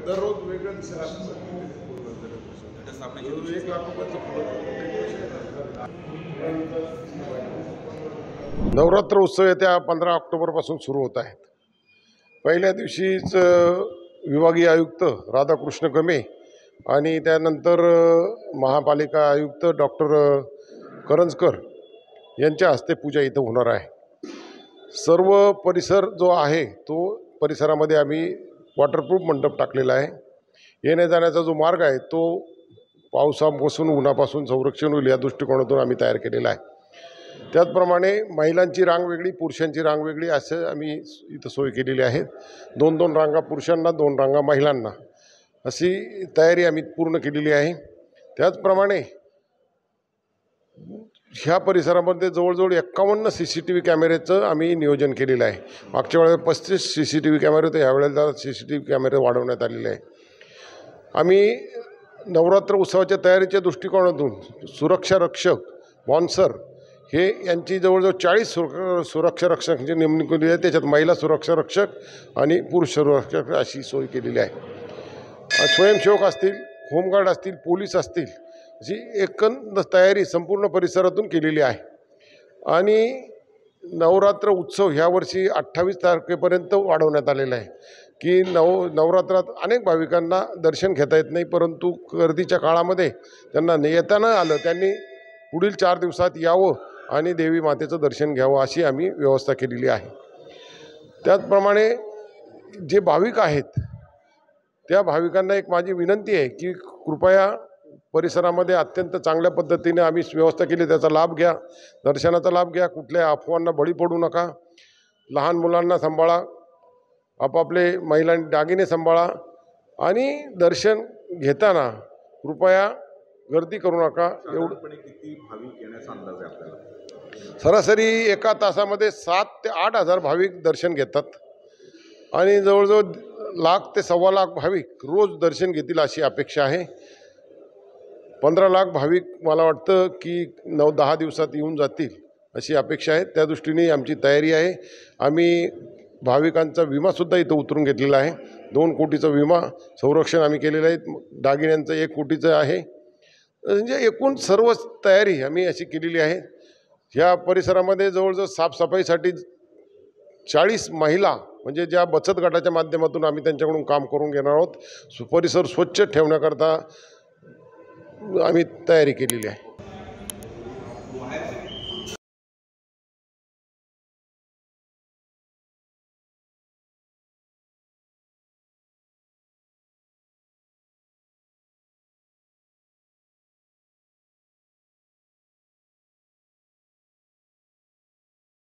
दररोज वेगळं दिसेल असं ₹1 लाख नवरात्र उत्सव येत्या 15 ऑक्टोबरपासून सुरू होत आहेत. पहिल्या दिवशीच विभागीय आयुक्त राधाकृष्ण गमे आणि त्यानंतर महापालिका आयुक्त डॉक्टर करंजकर यांच्या हस्ते पूजा इथं होणार आहे. सर्व परिसर जो आहे तो परिसरामध्ये आम्ही वॉटरप्रूफ मंडप टाकलेला आहे. येण्या जाण्याचा जो मार्ग आहे तो पावसापासून उन्हापासून संरक्षण होईल या दृष्टिकोनातून आम्ही तयार केलेला आहे. त्याचप्रमाणे महिलांची रांग वेगळी, पुरुषांची रांग वेगळी असं आम्ही इथं सोय केलेली आहे. 2-2 रांगा पुरुषांना, 2 रांगा महिलांना अशी तयारी आम्ही पूर्ण केलेली आहे. त्याचप्रमाणे ह्या परिसरामध्ये जवळजवळ 51 CCTV कॅमेऱ्याचं आम्ही नियोजन केलेलं आहे. मागच्या वेळेला 35 CCTV कॅमेरे होते, ह्यावेळेला CCTV कॅमेरे वाढवण्यात आलेले आहे. आम्ही नवरात्र उत्सवाच्या तयारीच्या दृष्टिकोनातून सुरक्षा रक्षक, बॉन्सर हे यांची जवळजवळ 40 सुरक्षा रक्षकांची नेमणूक केली आहे. त्याच्यात महिला सुरक्षा रक्षक आणि पुरुष सुरक्षक अशी सोय केलेली आहे. स्वयंसेवक असतील, होमगार्ड असतील, पोलीस असतील अशी एकंदर तयारी संपूर्ण परिसरातून केलेली आहे. आणि नवरात्र उत्सव ह्यावर्षी 28 तारखेपर्यंत वाढवण्यात आलेला आहे की नवरात्रात अनेक भाविकांना दर्शन घेता येत नाही, परंतु गर्दीच्या काळामध्ये त्यांना येता न आलं त्यांनी पुढील 4 दिवसात यावं आणि देवी मातेचं दर्शन घ्यावं अशी आम्ही व्यवस्था केलेली आहे. त्याचप्रमाणे जे भाविक आहेत त्या भाविकांना एक माझी विनंती आहे की कृपया परिसरामध्ये अत्यंत चांगल्या पद्धतीने आम्ही व्यवस्था केली, त्याचा लाभ घ्या, दर्शनाचा लाभ घ्या, कुठल्या अफवांना बळी पडू नका, लहान मुलांना सांभाळा, आपापले महिलांनी दागिने सांभाळा आणि दर्शन घेताना कृपया गर्दी करू नका. एवढं किती भाविक येण्याचा अंदाज आहे आपल्याला? सरासरी एका तासामध्ये 7 ते 8 हजार भाविक दर्शन घेतात आणि जवळजवळ 1 लाख ते 1.25 लाख भाविक रोज दर्शन घेतील अशी अपेक्षा आहे. 15 लाख भाविक मला वाटतं की 9-10 दिवसात येऊन जातील अशी अपेक्षा आहे. त्या दृष्टीने आमची तयारी आहे. आम्ही भाविकांचा विमासुद्धा इथं उतरून घेतलेला आहे. 2 कोटीचा विमा संरक्षण आम्ही केलेलं आहे. दागिन्यांचं 1 कोटीचं आहे. म्हणजे एकूण सर्व तयारी आम्ही अशी केलेली आहे. ह्या परिसरामध्ये जवळजवळ साफसफाईसाठी 40 महिला म्हणजे ज्या बचत गटाच्या माध्यमातून आम्ही त्यांच्याकडून काम करून घेणार आहोत. परिसर स्वच्छ ठेवण्याकरता आम्ही तयारी केलेली आहे.